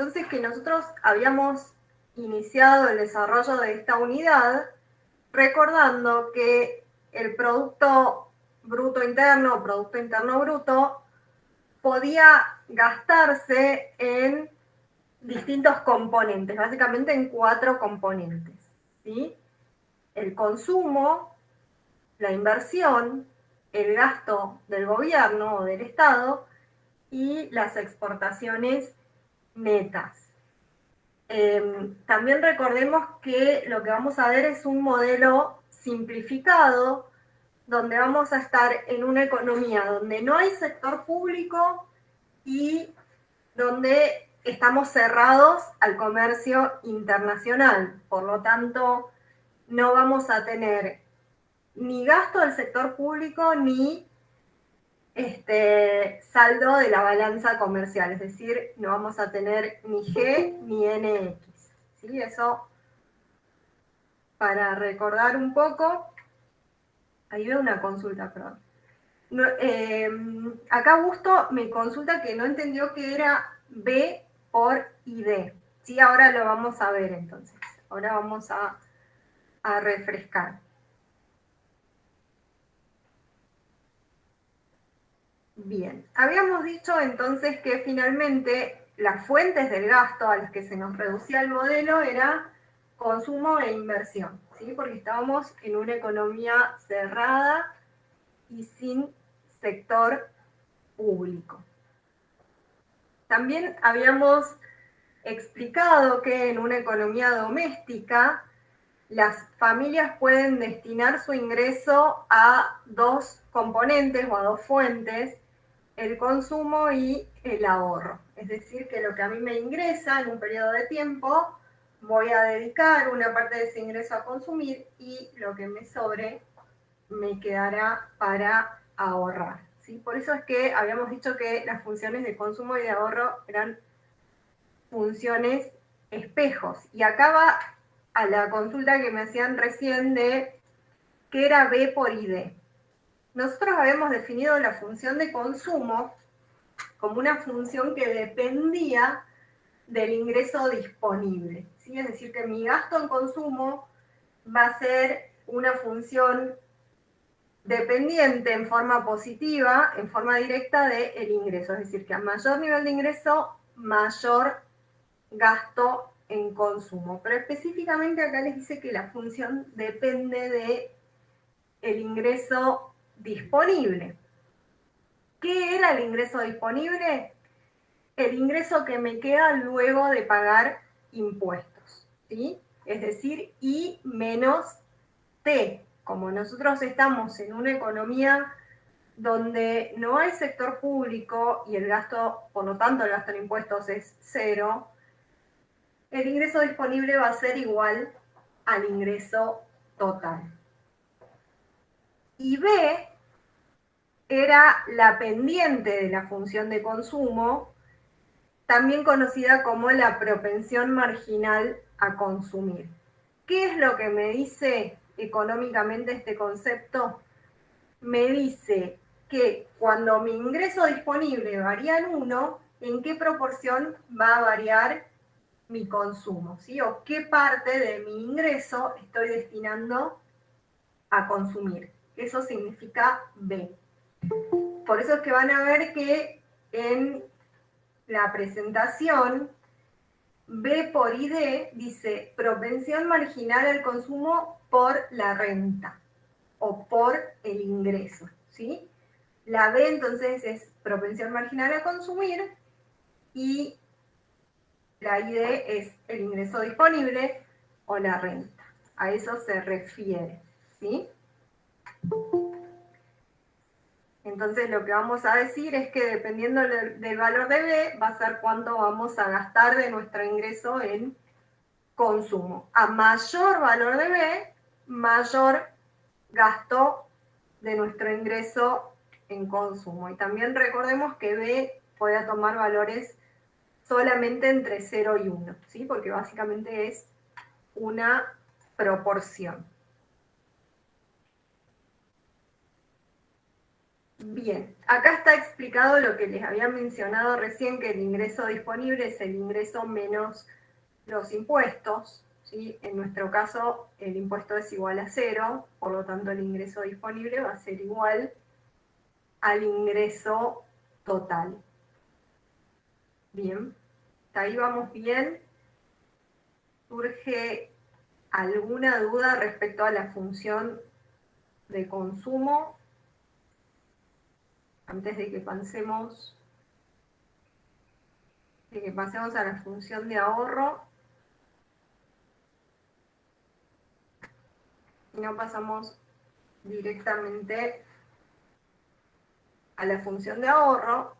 entonces que nosotros habíamos iniciado el desarrollo de esta unidad recordando que el Producto Bruto Interno o Producto Interno Bruto podía gastarse en distintos componentes, básicamente en 4 componentes, ¿sí? El consumo, la inversión, el gasto del gobierno o del Estado y las exportaciones netas. También recordemos que lo que vamos a ver es un modelo simplificado donde vamos a estar en una economía donde no hay sector público y donde estamos cerrados al comercio internacional. Por lo tanto, no vamos a tener ni gasto del sector público ni saldo de la balanza comercial, es decir, no vamos a tener ni G ni NX. ¿Sí? Eso para recordar un poco. Ahí veo una consulta, perdón. No, acá Augusto me consulta que no entendió que era B por ID. Sí, ahora lo vamos a ver entonces. Ahora vamos a refrescar. Bien, habíamos dicho entonces que finalmente las fuentes del gasto a las que se nos reducía el modelo era consumo e inversión, ¿sí? Porque estábamos en una economía cerrada y sin sector público. También habíamos explicado que en una economía doméstica las familias pueden destinar su ingreso a 2 componentes o a 2 fuentes, el consumo y el ahorro. Es decir, que lo que a mí me ingresa en un periodo de tiempo, voy a dedicar una parte de ese ingreso a consumir y lo que me sobre me quedará para ahorrar. ¿Sí? Por eso es que habíamos dicho que las funciones de consumo y de ahorro eran funciones espejos. Y acá va a la consulta que me hacían recién de qué era B por ID. Nosotros habíamos definido la función de consumo como una función que dependía del ingreso disponible. ¿Sí? Es decir, que mi gasto en consumo va a ser una función dependiente en forma positiva, en forma directa del ingreso. Es decir, que a mayor nivel de ingreso, mayor gasto en consumo. Pero específicamente acá les dice que la función depende del ingreso disponible. ¿Qué era el ingreso disponible? El ingreso que me queda luego de pagar impuestos, ¿sí? Es decir, I menos T. Como nosotros estamos en una economía donde no hay sector público y el gasto, por lo tanto el gasto en impuestos es 0, el ingreso disponible va a ser igual al ingreso total. Y B era la pendiente de la función de consumo, también conocida como la propensión marginal a consumir. ¿Qué es lo que me dice económicamente este concepto? Me dice que cuando mi ingreso disponible varía en 1, ¿en qué proporción va a variar mi consumo? ¿Sí? O qué parte de mi ingreso estoy destinando a consumir. Eso significa B. Por eso es que van a ver que en la presentación B por ID dice propensión marginal al consumo por la renta o por el ingreso, ¿sí? La B entonces es propensión marginal a consumir y la ID es el ingreso disponible o la renta. A eso se refiere, ¿sí? Entonces lo que vamos a decir es que dependiendo del valor de B, va a ser cuánto vamos a gastar de nuestro ingreso en consumo. A mayor valor de B, mayor gasto de nuestro ingreso en consumo. Y también recordemos que B puede tomar valores solamente entre 0 y 1, ¿sí? Porque básicamente es una proporción. Bien, acá está explicado lo que les había mencionado recién, que el ingreso disponible es el ingreso menos los impuestos, ¿sí? En nuestro caso, el impuesto es igual a 0, por lo tanto el ingreso disponible va a ser igual al ingreso total. Bien, hasta ahí vamos bien. ¿Surge alguna duda respecto a la función de consumo? Antes de que pasemos a la función de ahorro. Y no pasamos directamente a la función de ahorro.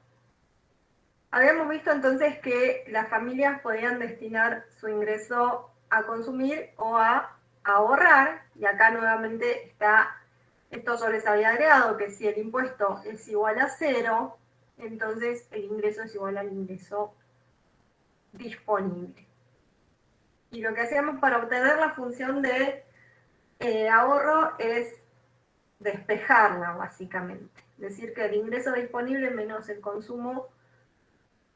Habíamos visto entonces que las familias podían destinar su ingreso a consumir o a ahorrar, y acá nuevamente está, esto yo les había agregado, que si el impuesto es igual a 0, entonces el ingreso es igual al ingreso disponible. Y lo que hacíamos para obtener la función de ahorro es despejarla, básicamente. Decir que el ingreso disponible menos el consumo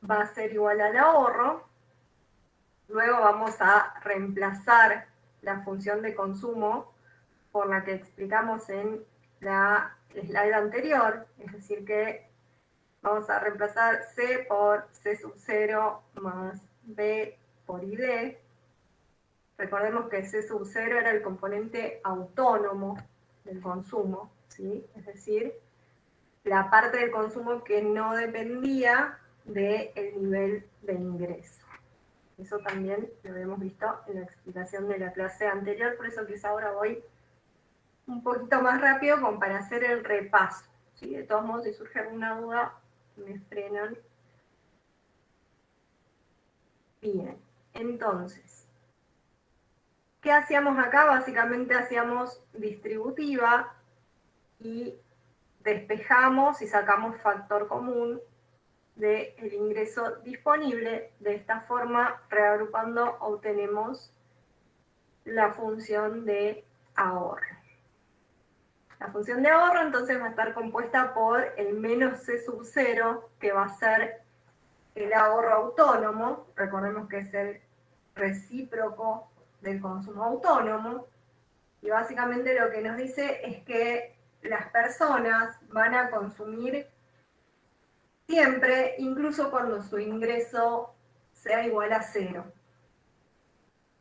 va a ser igual al ahorro. Luego vamos a reemplazar la función de consumo por la que explicamos en la slide anterior, es decir que vamos a reemplazar C por C sub 0 más B por ID. Recordemos que C sub 0 era el componente autónomo del consumo, ¿sí? Es decir, la parte del consumo que no dependía del nivel de ingreso. Eso también lo habíamos visto en la explicación de la clase anterior, por eso quizá ahora voy un poquito más rápido como para hacer el repaso, ¿sí? De todos modos, si surge alguna duda, me frenan. Bien, entonces, ¿qué hacíamos acá? Básicamente hacíamos distributiva y despejamos y sacamos factor común del ingreso disponible. De esta forma, reagrupando, obtenemos la función de ahorro. La función de ahorro entonces va a estar compuesta por el menos C sub 0, que va a ser el ahorro autónomo. Recordemos que es el recíproco del consumo autónomo. Y básicamente lo que nos dice es que las personas van a consumir siempre, incluso cuando su ingreso sea igual a 0.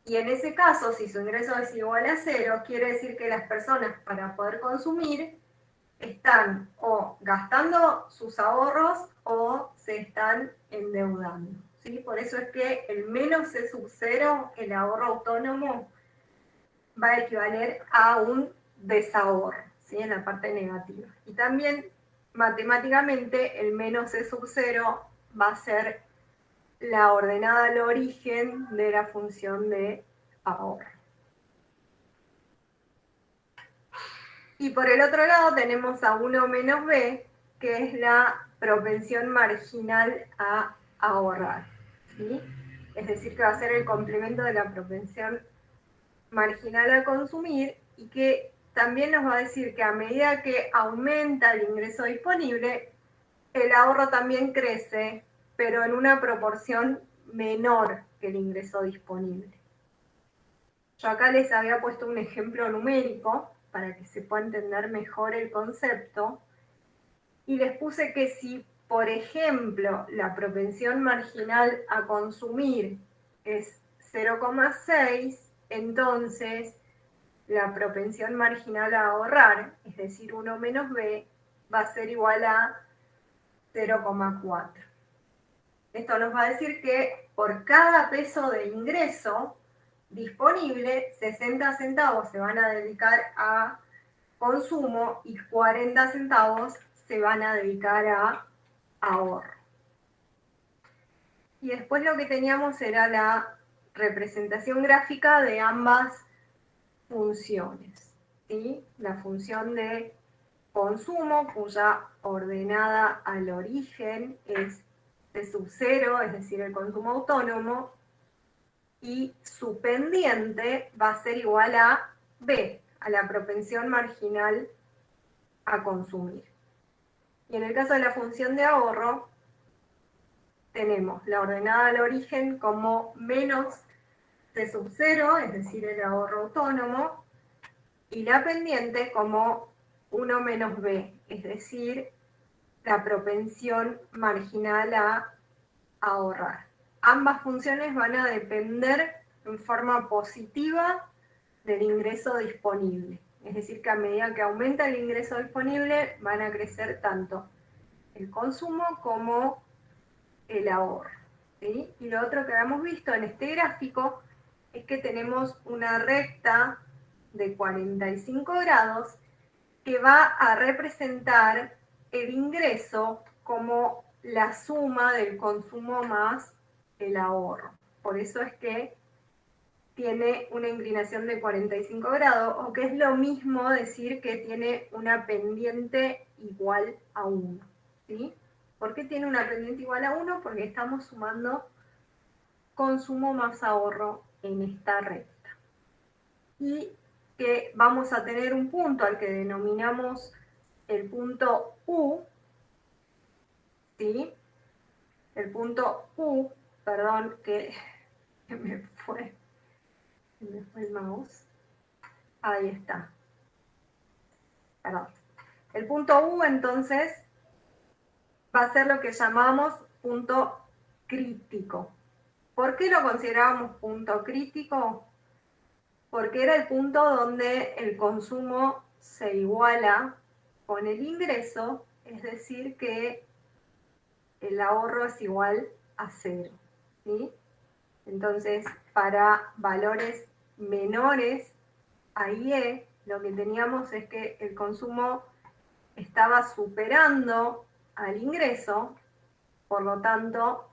Y en ese caso, si su ingreso es igual a 0, quiere decir que las personas, para poder consumir, están o gastando sus ahorros o se están endeudando, ¿sí? Por eso es que el menos C sub 0, el ahorro autónomo, va a equivaler a un desahorro, ¿sí? En la parte negativa. Y también, matemáticamente, el menos C sub 0 va a ser la ordenada al origen de la función de ahorro. Y por el otro lado tenemos a 1 menos b, que es la propensión marginal a ahorrar, ¿sí? Es decir, que va a ser el complemento de la propensión marginal a consumir, y que también nos va a decir que a medida que aumenta el ingreso disponible, el ahorro también crece, pero en una proporción menor que el ingreso disponible. Yo acá les había puesto un ejemplo numérico para que se pueda entender mejor el concepto, y les puse que si, por ejemplo, la propensión marginal a consumir es 0,6, entonces la propensión marginal a ahorrar, es decir, 1 menos b, va a ser igual a 0,4. Esto nos va a decir que por cada peso de ingreso disponible, 60 centavos se van a dedicar a consumo y 40 centavos se van a dedicar a ahorro. Y después lo que teníamos era la representación gráfica de ambas funciones, ¿sí? La función de consumo, cuya ordenada al origen es C sub 0, es decir, el consumo autónomo, y su pendiente va a ser igual a B, a la propensión marginal a consumir. Y en el caso de la función de ahorro, tenemos la ordenada al origen como menos C sub 0, es decir, el ahorro autónomo, y la pendiente como 1 menos B, es decir, la propensión marginal a ahorrar. Ambas funciones van a depender en forma positiva del ingreso disponible. Es decir, que a medida que aumenta el ingreso disponible, van a crecer tanto el consumo como el ahorro. ¿Sí? Y lo otro que habíamos visto en este gráfico es que tenemos una recta de 45 grados que va a representar el ingreso como la suma del consumo más el ahorro. Por eso es que tiene una inclinación de 45 grados, o que es lo mismo decir que tiene una pendiente igual a 1. ¿Sí? ¿Por qué tiene una pendiente igual a 1? Porque estamos sumando consumo más ahorro en esta recta. Y que vamos a tener un punto al que denominamos el punto U, ¿sí? El punto U, perdón, que me fue el mouse. Ahí está. Perdón. El punto U, entonces, va a ser lo que llamamos punto crítico. ¿Por qué lo considerábamos punto crítico? Porque era el punto donde el consumo se iguala con el ingreso, es decir, que el ahorro es igual a 0. ¿Sí? Entonces, para valores menores a IE, lo que teníamos es que el consumo estaba superando al ingreso, por lo tanto,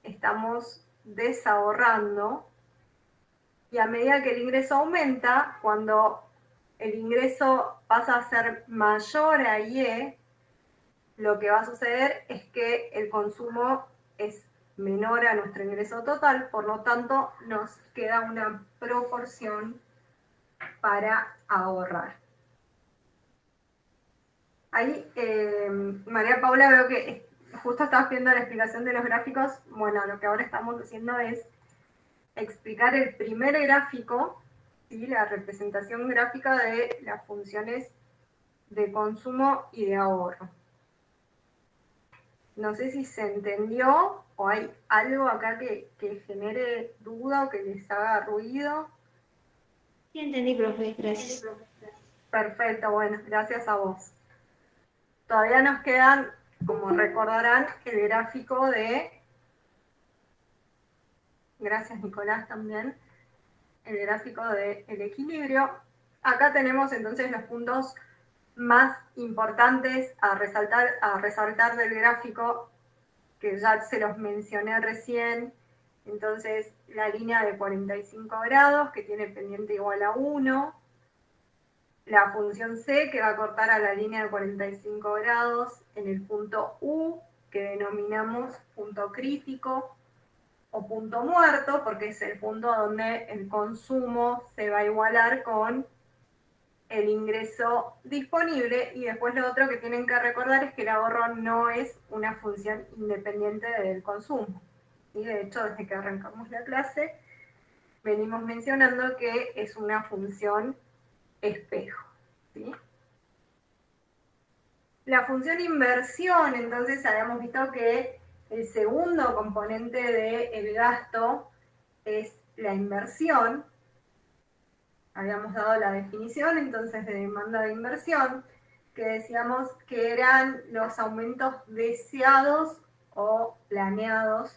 estamos desahorrando, y a medida que el ingreso aumenta, cuando el ingreso pasa a ser mayor a IE, lo que va a suceder es que el consumo es menor a nuestro ingreso total, por lo tanto nos queda una proporción para ahorrar. Ahí, María Paula, veo que justo estabas viendo la explicación de los gráficos. Bueno, lo que ahora estamos haciendo es explicar el primer gráfico, ¿sí? La representación gráfica de las funciones de consumo y de ahorro. No sé si se entendió o hay algo acá que genere duda o que les haga ruido. Sí, entendí, profe, gracias. Perfecto, bueno, gracias a vos. Todavía nos quedan, como recordarán, el gráfico de... Gracias, Nicolás, también. El gráfico del equilibrio. Acá tenemos entonces los puntos más importantes a resaltar del gráfico, que ya se los mencioné recién. Entonces, la línea de 45 grados, que tiene pendiente igual a 1. La función C, que va a cortar a la línea de 45 grados en el punto U, que denominamos punto crítico o punto muerto, porque es el punto donde el consumo se va a igualar con el ingreso disponible. Y después lo otro que tienen que recordar es que el ahorro no es una función independiente del consumo. ¿Sí? De hecho, desde que arrancamos la clase, venimos mencionando que es una función espejo. ¿Sí? La función inversión, entonces habíamos visto que el segundo componente del gasto es la inversión. Habíamos dado la definición entonces de demanda de inversión, que decíamos que eran los aumentos deseados o planeados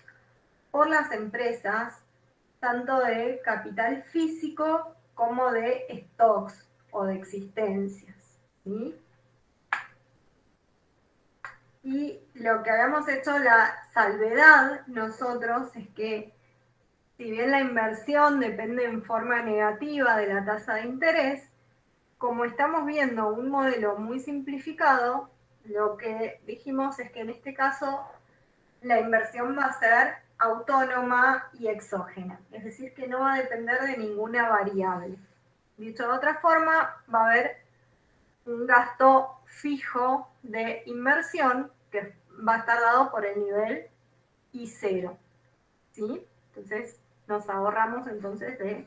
por las empresas, tanto de capital físico como de stocks o de existencias. ¿Sí? Y lo que habíamos hecho la salvedad nosotros es que, si bien la inversión depende en forma negativa de la tasa de interés, como estamos viendo un modelo muy simplificado, lo que dijimos es que en este caso la inversión va a ser autónoma y exógena, es decir, que no va a depender de ninguna variable. Dicho de otra forma, va a haber un gasto fijo de inversión que va a estar dado por el nivel I0, ¿sí? Entonces nos ahorramos entonces de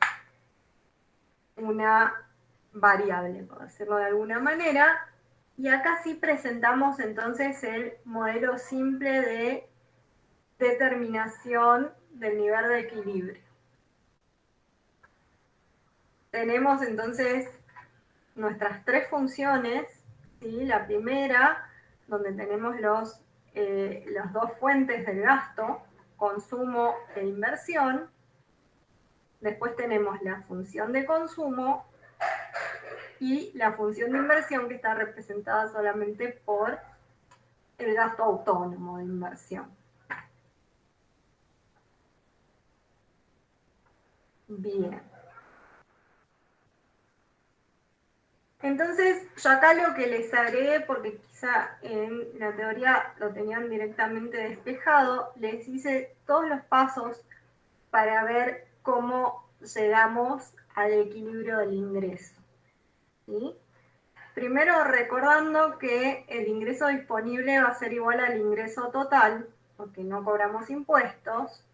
una variable, por decirlo de alguna manera, y acá sí presentamos entonces el modelo simple de determinación del nivel de equilibrio. Tenemos entonces nuestras tres funciones, ¿sí? La primera, donde tenemos las dos fuentes del gasto, consumo e inversión. Después tenemos la función de consumo y la función de inversión, que está representada solamente por el gasto autónomo de inversión. Bien. Entonces, yo acá lo que les agregué, porque quizá en la teoría lo tenían directamente despejado, les hice todos los pasos para ver cómo llegamos al equilibrio del ingreso, ¿sí? Primero, recordando que el ingreso disponible va a ser igual al ingreso total, porque no cobramos impuestos.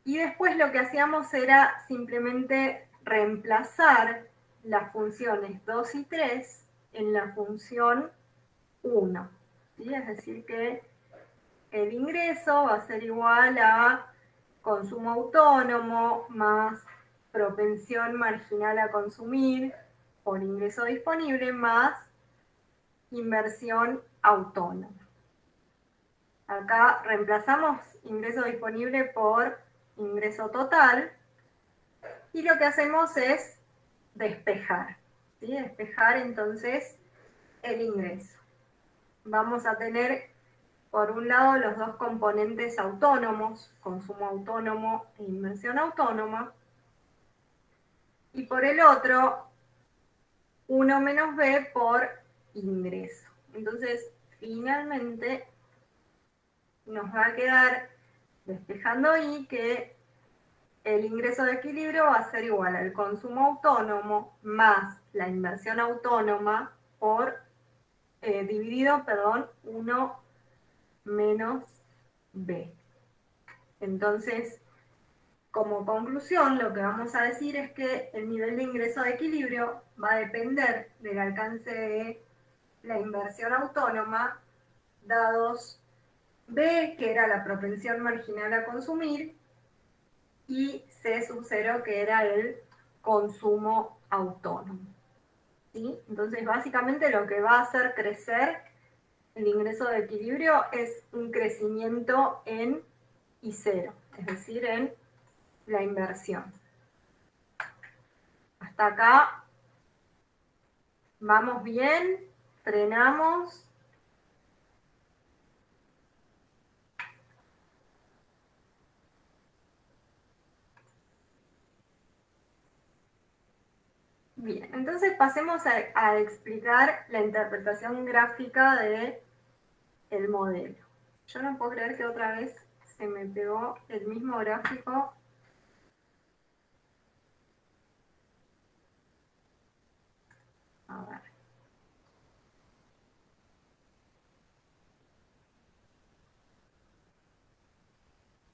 Y después lo que hacíamos era simplemente reemplazar las funciones 2 y 3 en la función 1. ¿Sí? Es decir, que el ingreso va a ser igual a consumo autónomo más propensión marginal a consumir por ingreso disponible más inversión autónoma. Acá reemplazamos ingreso disponible por ingreso total y lo que hacemos es despejar, ¿sí? Despejar entonces el ingreso. Vamos a tener por un lado los dos componentes autónomos, consumo autónomo e inversión autónoma, y por el otro 1 menos B por ingreso. Entonces, finalmente nos va a quedar despejando ahí que el ingreso de equilibrio va a ser igual al consumo autónomo más la inversión autónoma por dividido, 1 menos B. Entonces, como conclusión, lo que vamos a decir es que el nivel de ingreso de equilibrio va a depender del alcance de la inversión autónoma, dados B, que era la propensión marginal a consumir, y C sub 0, que era el consumo autónomo. ¿Sí? Entonces, básicamente lo que va a hacer crecer el ingreso de equilibrio es un crecimiento en I0, es decir, en la inversión. Hasta acá vamos bien, frenamos. Bien, entonces pasemos a explicar la interpretación gráfica del modelo. Yo no puedo creer que otra vez se me pegó el mismo gráfico. A ver.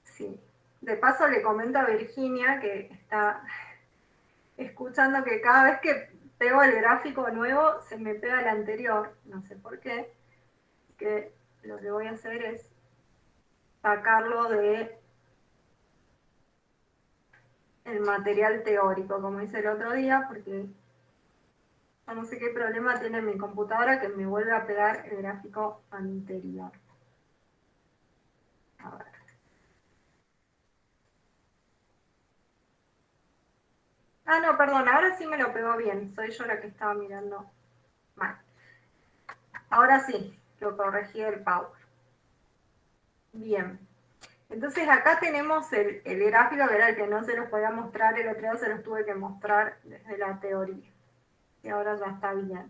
Sí. De paso le comento a Virginia, que está escuchando, que cada vez que pego el gráfico nuevo se me pega el anterior. No sé por qué. Que lo que voy a hacer es sacarlo de el material teórico, como hice el otro día, porque yo no sé qué problema tiene mi computadora que me vuelve a pegar el gráfico anterior. A ver. Ah, no, perdón, ahora sí me lo pegó bien. Soy yo la que estaba mirando mal. Ahora sí, lo corregí el Power. Bien. Entonces acá tenemos el gráfico, que era el que no se los podía mostrar, el otro día se los tuve que mostrar desde la teoría. Y ahora ya está bien.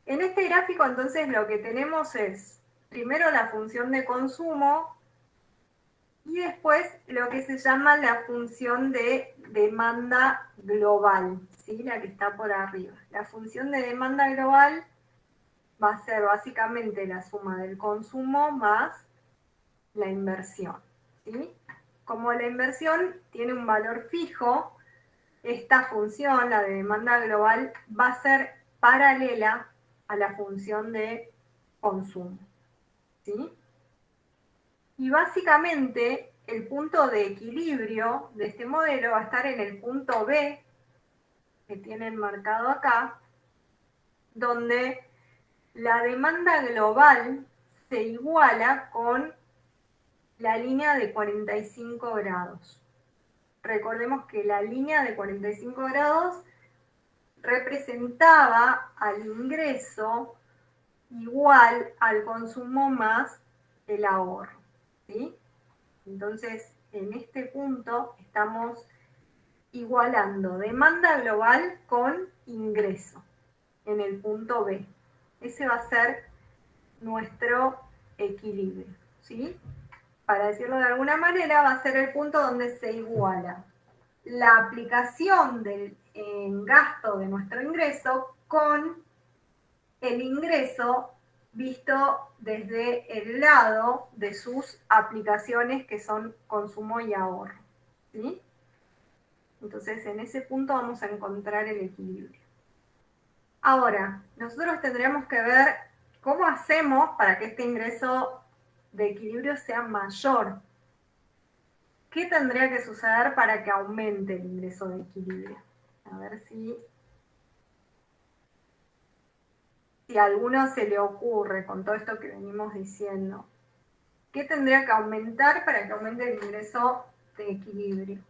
En este gráfico entonces lo que tenemos es, primero la función de consumo Y después lo que se llama la función de demanda global, ¿sí? La que está por arriba. La función de demanda global va a ser básicamente la suma del consumo más la inversión, ¿sí? Como la inversión tiene un valor fijo, esta función, la de demanda global, va a ser paralela a la función de consumo, ¿sí? Y básicamente el punto de equilibrio de este modelo va a estar en el punto B, que tienen marcado acá, donde la demanda global se iguala con la línea de 45 grados. Recordemos que la línea de 45 grados representaba al ingreso igual al consumo más el ahorro, ¿sí? Entonces, en este punto estamos igualando demanda global con ingreso en el punto B. Ese va a ser nuestro equilibrio, ¿sí? Para decirlo de alguna manera, va a ser el punto donde se iguala la aplicación del gasto de nuestro ingreso con el ingreso visto desde el lado de sus aplicaciones que son consumo y ahorro, ¿sí? Entonces, en ese punto vamos a encontrar el equilibrio. Ahora, nosotros tendríamos que ver cómo hacemos para que este ingreso de equilibrio sea mayor. ¿Qué tendría que suceder para que aumente el ingreso de equilibrio? A ver si a alguno se le ocurre con todo esto que venimos diciendo. ¿Qué tendría que aumentar para que aumente el ingreso de equilibrio?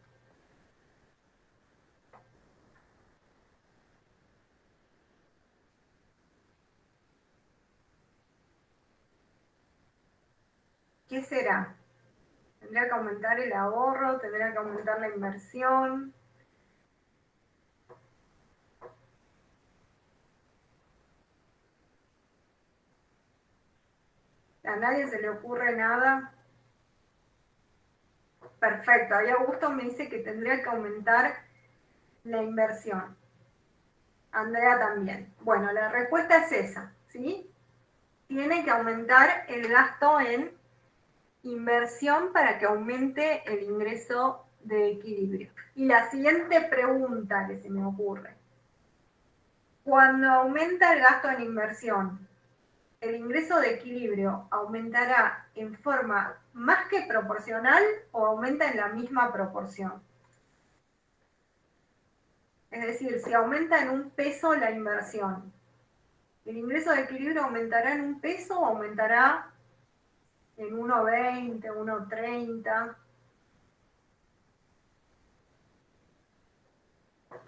¿Qué será? ¿Tendría que aumentar el ahorro? ¿Tendría que aumentar la inversión? ¿A nadie se le ocurre nada? Perfecto, ahí Augusto me dice que tendría que aumentar la inversión. Andrea también. Bueno, la respuesta es esa, ¿sí? Tiene que aumentar el gasto en inversión para que aumente el ingreso de equilibrio. Y la siguiente pregunta que se me ocurre. Cuando aumenta el gasto en inversión, ¿el ingreso de equilibrio aumentará en forma más que proporcional o aumenta en la misma proporción? Es decir, si aumenta en un peso la inversión, ¿el ingreso de equilibrio aumentará en un peso o aumentará en 1,20, 1,30?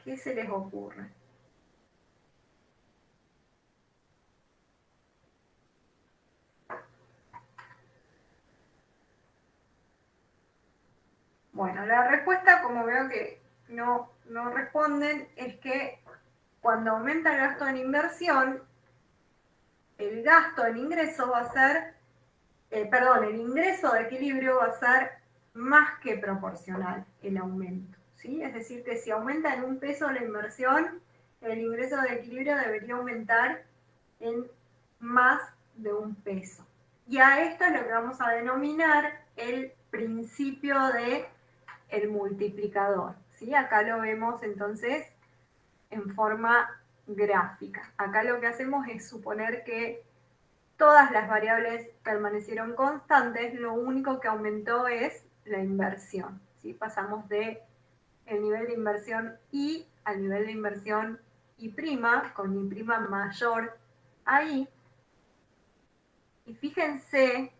¿Qué se les ocurre? Bueno, la respuesta, como veo que no responden, es que cuando aumenta el gasto en inversión, el gasto en ingreso va a ser, el ingreso de equilibrio va a ser más que proporcional el aumento, ¿sí? Es decir, que si aumenta en un peso la inversión, el ingreso de equilibrio debería aumentar en más de un peso. Y a esto es lo que vamos a denominar el principio de el multiplicador, ¿sí? Acá lo vemos entonces en forma gráfica. Acá lo que hacemos es suponer que todas las variables permanecieron constantes, lo único que aumentó es la inversión, ¿sí? Pasamos de el nivel de inversión I al nivel de inversión I', con I' mayor ahí. Y fíjense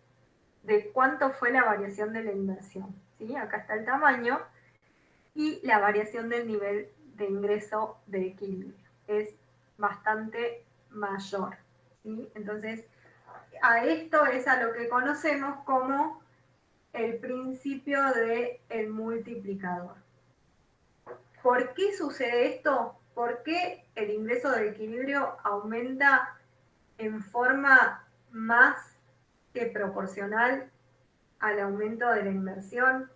de cuánto fue la variación de la inversión, ¿sí? Acá está el tamaño y la variación del nivel de ingreso de equilibrio. Es bastante mayor, ¿sí? Entonces, a esto es a lo que conocemos como el principio del multiplicador. ¿Por qué sucede esto? ¿Por qué el ingreso de equilibrio aumenta en forma más que proporcional al aumento de la inversión?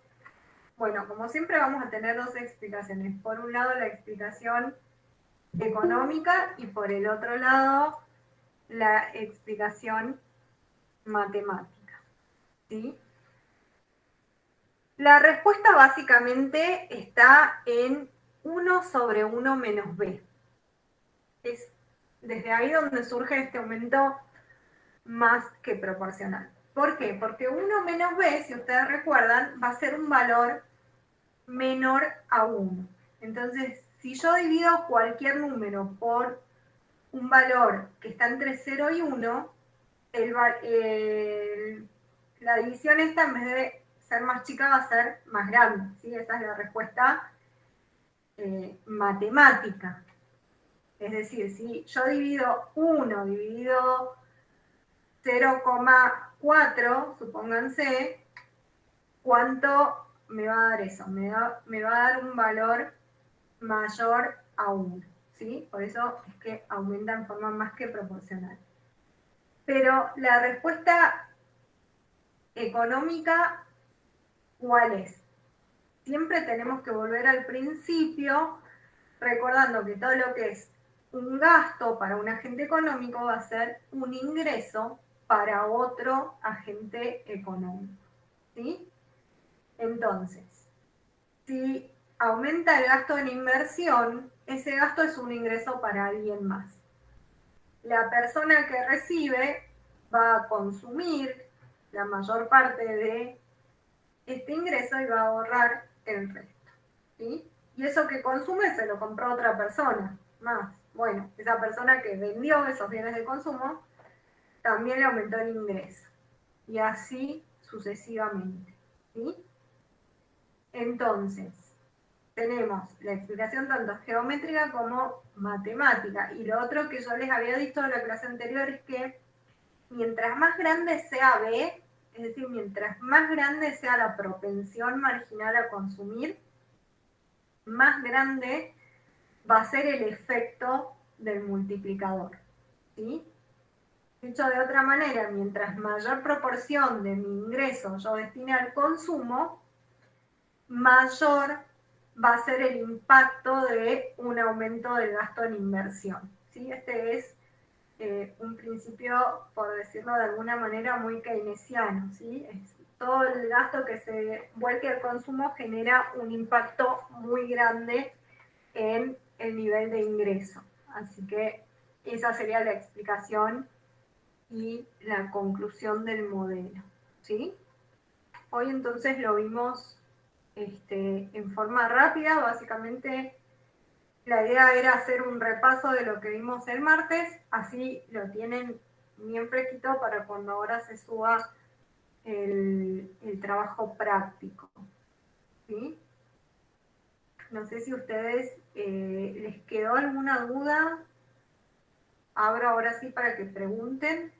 Bueno, como siempre vamos a tener dos explicaciones. Por un lado la explicación económica y por el otro lado la explicación matemática, ¿sí? La respuesta básicamente está en 1/1 menos b. Es desde ahí donde surge este aumento más que proporcional. ¿Por qué? Porque 1 menos b, si ustedes recuerdan, va a ser un valor menor a 1. Entonces, si yo divido cualquier número por un valor que está entre 0 y 1, la división esta, en vez de ser más chica, va a ser más grande, ¿sí? Esa es la respuesta matemática. Es decir, si yo divido 1 dividido 0,4, supónganse, ¿cuánto me va a dar eso? Me va a dar un valor mayor a 1, ¿sí? Por eso es que aumenta en forma más que proporcional. Pero la respuesta económica, ¿cuál es? Siempre tenemos que volver al principio, recordando que todo lo que es un gasto para un agente económico va a ser un ingreso para otro agente económico, ¿sí? Entonces, si aumenta el gasto en inversión, ese gasto es un ingreso para alguien más. La persona que recibe va a consumir la mayor parte de este ingreso y va a ahorrar el resto, ¿sí? Y eso que consume se lo compró otra persona más. Bueno, esa persona que vendió esos bienes de consumo también le aumentó el ingreso. Y así sucesivamente, ¿sí? Entonces, tenemos la explicación tanto geométrica como matemática. Y lo otro que yo les había dicho en la clase anterior es que mientras más grande sea B, es decir, mientras más grande sea la propensión marginal a consumir, más grande va a ser el efecto del multiplicador, ¿sí? Dicho de otra manera, mientras mayor proporción de mi ingreso yo destine al consumo, mayor va a ser el impacto de un aumento del gasto en inversión, ¿sí? Este es un principio, por decirlo de alguna manera, muy keynesiano, ¿sí? Todo el gasto que se vuelque al consumo genera un impacto muy grande en el nivel de ingreso. Así que esa sería la explicación y la conclusión del modelo, ¿sí? Hoy entonces lo vimos en forma rápida, básicamente la idea era hacer un repaso de lo que vimos el martes, así lo tienen bien fresquito para cuando ahora se suba el trabajo práctico, ¿sí? No sé si a ustedes les quedó alguna duda. Abro ahora sí para que pregunten.